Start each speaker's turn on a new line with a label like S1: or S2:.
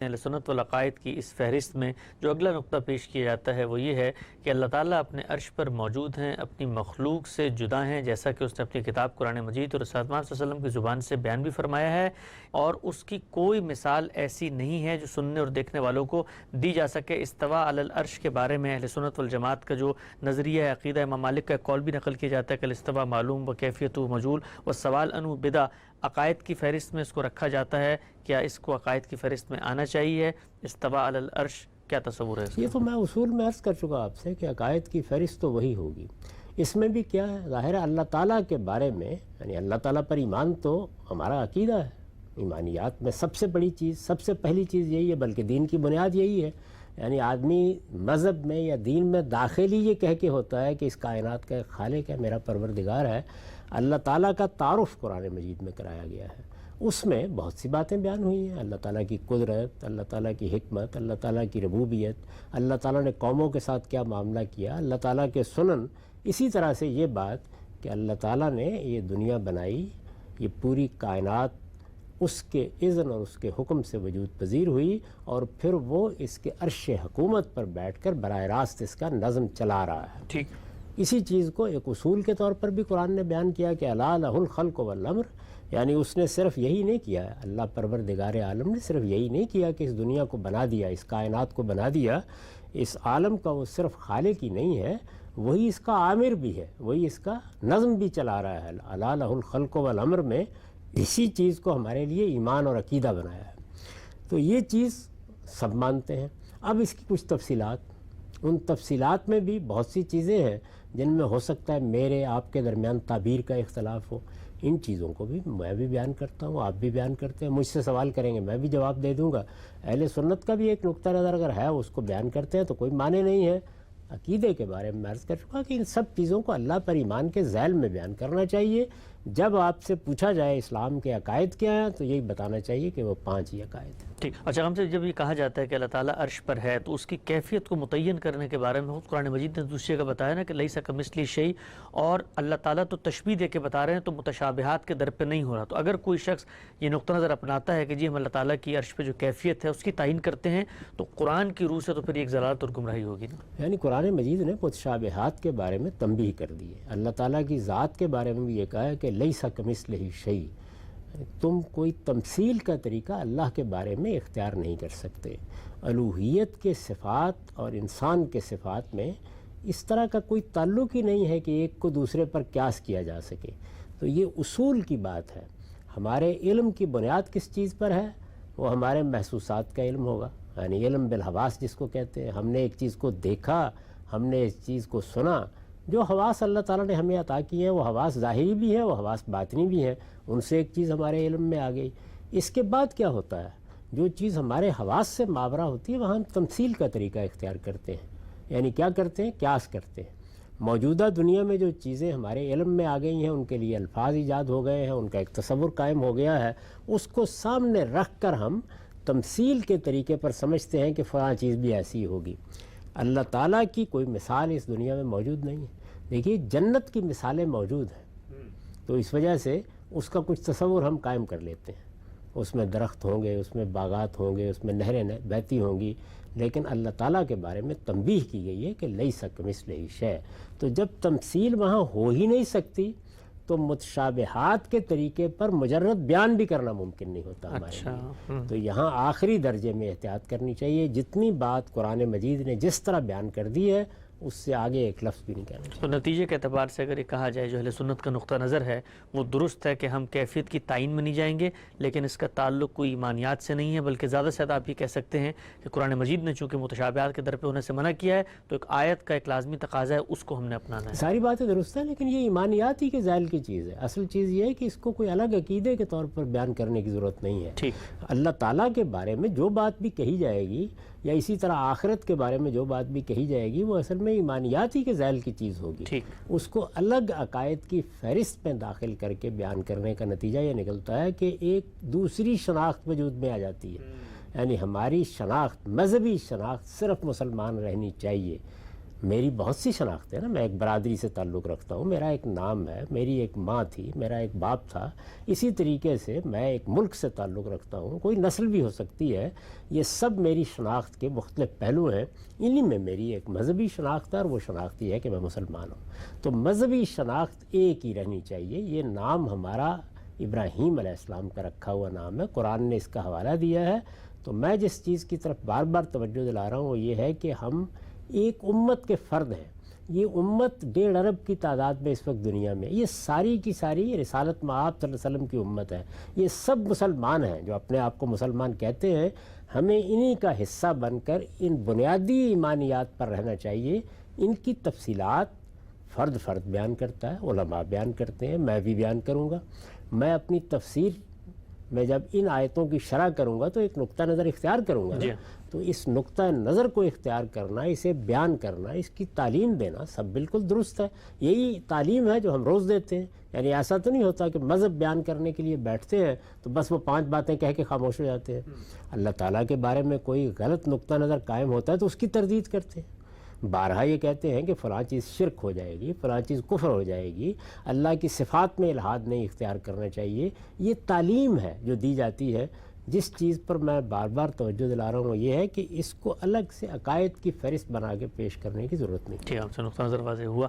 S1: اہل سنت والعقائد کی اس فہرست میں جو اگلا نقطہ پیش کیا جاتا ہے وہ یہ ہے کہ اللہ تعالیٰ اپنے عرش پر موجود ہیں، اپنی مخلوق سے جدا ہیں، جیسا کہ اس نے اپنی کتاب قرآن مجید اور رسول اللہ صلی اللہ علیہ وسلم کی زبان سے بیان بھی فرمایا ہے، اور اس کی کوئی مثال ایسی نہیں ہے جو سننے اور دیکھنے والوں کو دی جا سکے۔ استوا علی العرش کے بارے میں اہل سنت والجماعت کا جو نظریہ ہے، عقیدہ امام مالک کا قول بھی نقل کیا جاتا ہے کہ الاستوا معلوم و کیفیت و مجہول و سوال عنہ بدع، عقائد کی فہرست میں اس کو رکھا جاتا ہے، کیا اس کو عقائد کی فہرست میں آنا چاہیے؟ استوا علی العرش کیا تصور ہے اس کا؟
S2: یہ تو میں اصول میں عرض کر چکا آپ سے کہ عقائد کی فہرست تو وہی ہوگی۔ اس میں بھی کیا ہے، ظاہر ہے اللہ تعالیٰ کے بارے میں، یعنی اللہ تعالیٰ پر ایمان تو ہمارا عقیدہ ہے، ایمانیات میں سب سے بڑی چیز، سب سے پہلی چیز یہی ہے، بلکہ دین کی بنیاد یہی ہے۔ یعنی آدمی مذہب میں یا دین میں داخل ہی یہ کہہ کے ہوتا ہے کہ اس کائنات کا ایک خالق ہے، میرا پروردگار ہے۔ اللہ تعالیٰ کا تعارف قرآن مجید میں کرایا گیا ہے، اس میں بہت سی باتیں بیان ہوئی ہیں، اللہ تعالیٰ کی قدرت، اللہ تعالیٰ کی حکمت، اللہ تعالیٰ کی ربوبیت، اللہ تعالیٰ نے قوموں کے ساتھ کیا معاملہ کیا، اللہ تعالیٰ کے سنن۔ اسی طرح سے یہ بات کہ اللہ تعالیٰ نے یہ دنیا بنائی، یہ پوری کائنات اس کے اذن اور اس کے حکم سے وجود پذیر ہوئی، اور پھر وہ اس کے عرش حکومت پر بیٹھ کر براہ راست اس کا نظم چلا رہا ہے۔
S1: ٹھیک،
S2: اسی چیز کو ایک اصول کے طور پر بھی قرآن نے بیان کیا کہ الا لہ الخلق والامر، یعنی اس نے صرف یہی نہیں کیا ہے، اللہ پروردگار عالم نے صرف یہی نہیں کیا کہ اس دنیا کو بنا دیا، اس کائنات کو بنا دیا، اس عالم کا وہ صرف خالق ہی نہیں ہے، وہی اس کا عامر بھی ہے، وہی اس کا نظم بھی چلا رہا ہے۔ الا لہ الخلق والامر میں اسی چیز کو ہمارے لیے ایمان اور عقیدہ بنایا ہے، تو یہ چیز سب مانتے ہیں۔ اب اس کی کچھ تفصیلات، ان تفصیلات میں بھی بہت سی چیزیں ہیں جن میں ہو سکتا ہے میرے آپ کے درمیان تعبیر کا اختلاف ہو، ان چیزوں کو بھی میں بھی بیان کرتا ہوں، آپ بھی بیان کرتے ہیں، مجھ سے سوال کریں گے میں بھی جواب دے دوں گا۔ اہل سنت کا بھی ایک نقطہ نظر اگر ہے اس کو بیان کرتے ہیں تو کوئی معنی نہیں ہے۔ عقیدے کے بارے میں عرض کر چکا کہ ان سب چیزوں کو اللہ پر ایمان کے ذیل میں بیان کرنا چاہیے۔ جب آپ سے پوچھا جائے اسلام کے عقائد کیا ہیں تو یہی بتانا چاہیے کہ وہ 5 ہی عقائد ہیں۔
S1: ٹھیک، اچھا ہم سے جب یہ کہا جاتا ہے کہ اللہ تعالیٰ عرش پر ہے تو اس کی کیفیت کو متعین کرنے کے بارے میں قرآن مجید نے دوسری جگہ بتایا نا کہ لیس کمثلہ شیء، اور اللہ تعالیٰ تو تشبیہ دے کے بتا رہے ہیں تو متشابہات کے در پہ نہیں ہو رہا۔ تو اگر کوئی شخص یہ نقطہ نظر اپناتا ہے کہ جی ہم اللہ تعالیٰ کی عرش پہ جو کیفیت ہے اس کی تعین کرتے ہیں تو قرآن کی روح سے تو پھر ایک ضلالت اور گمراہی ہوگی نا۔
S2: یعنی قرآن مجید نے متشابہات کے بارے میں تنبیہ کر دی ہے، اللہ تعالیٰ کی ذات کے بارے میں بھی یہ کہا ہے کہ لیس کمثلہ شیء، تم کوئی تمثیل کا طریقہ اللہ کے بارے میں اختیار نہیں کر سکتے۔ الوہیت کے صفات اور انسان کے صفات میں اس طرح کا کوئی تعلق ہی نہیں ہے کہ ایک کو دوسرے پر قیاس کیا جا سکے، تو یہ اصول کی بات ہے۔ ہمارے علم کی بنیاد کس چیز پر ہے؟ وہ ہمارے محسوسات کا علم ہوگا، یعنی علم بالحواس جس کو کہتے ہیں۔ ہم نے ایک چیز کو دیکھا، ہم نے اس چیز کو سنا، جو حواس اللہ تعالیٰ نے ہمیں عطا کی ہیں وہ حواس ظاہری بھی ہیں، وہ حواس باطنی بھی ہیں، ان سے ایک چیز ہمارے علم میں آ گئی۔ اس کے بعد کیا ہوتا ہے؟ جو چیز ہمارے حواس سے ماورا ہوتی ہے وہاں ہم تمثیل کا طریقہ اختیار کرتے ہیں، یعنی کیا کرتے ہیں؟ قیاس کرتے ہیں۔ موجودہ دنیا میں جو چیزیں ہمارے علم میں آ گئی ہیں ان کے لیے الفاظ ایجاد ہو گئے ہیں، ان کا ایک تصور قائم ہو گیا ہے، اس کو سامنے رکھ کر ہم تمثیل کے طریقے پر سمجھتے ہیں کہ فلاں چیز بھی ایسی ہوگی۔ اللہ تعالیٰ کی کوئی مثال اس دنیا میں موجود نہیں ہے۔ دیکھیے جنت کی مثالیں موجود ہیں، تو اس وجہ سے اس کا کچھ تصور ہم قائم کر لیتے ہیں، اس میں درخت ہوں گے، اس میں باغات ہوں گے، اس میں نہریں بہتی ہوں گی، لیکن اللہ تعالیٰ کے بارے میں تنبیہ کی گئی ہے کہ لیس کمثلہ شیء۔ تو جب تمثیل وہاں ہو ہی نہیں سکتی تو متشابہات کے طریقے پر مجرد بیان بھی کرنا ممکن نہیں ہوتا ہمارے لیے۔ تو یہاں آخری درجے میں احتیاط کرنی چاہیے، جتنی بات قرآن مجید نے جس طرح بیان کر دی ہے اس سے آگے ایک لفظ بھی نہیں کہنا چاہیے۔
S1: تو نتیجے کے اعتبار سے اگر یہ کہا جائے جو اہل سنت کا نقطہ نظر ہے وہ درست ہے کہ ہم کیفیت کی تعین میں نہیں جائیں گے، لیکن اس کا تعلق کوئی ایمانیات سے نہیں ہے، بلکہ زیادہ سے زیادہ آپ یہ کہہ سکتے ہیں کہ قرآن مجید نے چونکہ متشابہات کے در پہ ہونے سے منع کیا ہے تو ایک آیت کا ایک لازمی تقاضا ہے، اس کو ہم نے اپنانا ہے۔
S2: ساری باتیں درست ہیں، لیکن یہ ایمانیات ہی کے ذیل کی چیز ہے۔ اصل چیز یہ ہے کہ اس کو کوئی الگ عقیدے کے طور پر بیان کرنے کی ضرورت نہیں ہے۔
S1: ٹھیک،
S2: اللہ تعالیٰ کے بارے میں جو بات بھی کہی جائے گی یا اسی طرح آخرت کے بارے میں جو بات بھی کہی جائے گی وہ اصل میں ایمانیات ہی کے ذیل کی چیز ہوگی۔
S1: ٹھیک،
S2: اس کو الگ عقائد کی فہرست میں داخل کر کے بیان کرنے کا نتیجہ یہ نکلتا ہے کہ ایک دوسری شناخت وجود میں آ جاتی ہے، یعنی ہماری شناخت، مذہبی شناخت صرف مسلمان رہنی چاہیے۔ میری بہت سی شناختیں ہیں نا، میں ایک برادری سے تعلق رکھتا ہوں، میرا ایک نام ہے، میری ایک ماں تھی، میرا ایک باپ تھا، اسی طریقے سے میں ایک ملک سے تعلق رکھتا ہوں، کوئی نسل بھی ہو سکتی ہے، یہ سب میری شناخت کے مختلف پہلو ہیں، انہی میں میری ایک مذہبی شناخت ہے اور وہ شناخت یہ ہے کہ میں مسلمان ہوں۔ تو مذہبی شناخت ایک ہی رہنی چاہیے۔ یہ نام ہمارا ابراہیم علیہ السلام کا رکھا ہوا نام ہے، قرآن نے اس کا حوالہ دیا ہے۔ تو میں جس چیز کی طرف بار بار توجہ دلا رہا ہوں وہ یہ ہے کہ ہم ایک امت کے فرد ہیں۔ یہ امت 1.5 ارب کی تعداد میں اس وقت دنیا میں، یہ ساری کی ساری رسالت مآب صلی اللہ علیہ وسلم کی امت ہے، یہ سب مسلمان ہیں جو اپنے آپ کو مسلمان کہتے ہیں۔ ہمیں انہی کا حصہ بن کر ان بنیادی ایمانیات پر رہنا چاہیے۔ ان کی تفصیلات فرد فرد بیان کرتا ہے، علماء بیان کرتے ہیں، میں بھی بیان کروں گا۔ میں اپنی تفسیر میں جب ان آیتوں کی شرح کروں گا تو ایک نقطہ نظر اختیار کروں گا نا، تو اس نقطہ نظر کو اختیار کرنا، اسے بیان کرنا، اس کی تعلیم دینا سب بالکل درست ہے۔ یہی تعلیم ہے جو ہم روز دیتے ہیں۔ یعنی ایسا تو نہیں ہوتا کہ مذہب بیان کرنے کے لیے بیٹھتے ہیں تو بس وہ 5 باتیں کہہ کے خاموش ہو جاتے ہیں۔ اللہ تعالیٰ کے بارے میں کوئی غلط نقطہ نظر قائم ہوتا ہے تو اس کی تردید کرتے ہیں۔ بارہا یہ کہتے ہیں کہ فلاں چیز شرک ہو جائے گی، فلاں چیز کفر ہو جائے گی، اللہ کی صفات میں الحاد نہیں اختیار کرنا چاہیے۔ یہ تعلیم ہے جو دی جاتی ہے۔ جس چیز پر میں بار بار توجہ دلا رہا ہوں وہ یہ ہے کہ اس کو الگ سے عقائد کی فہرست بنا کے پیش کرنے کی ضرورت نہیں۔
S1: ٹھیک ہے، ہم سے نقطہ نظر واضح ہوا۔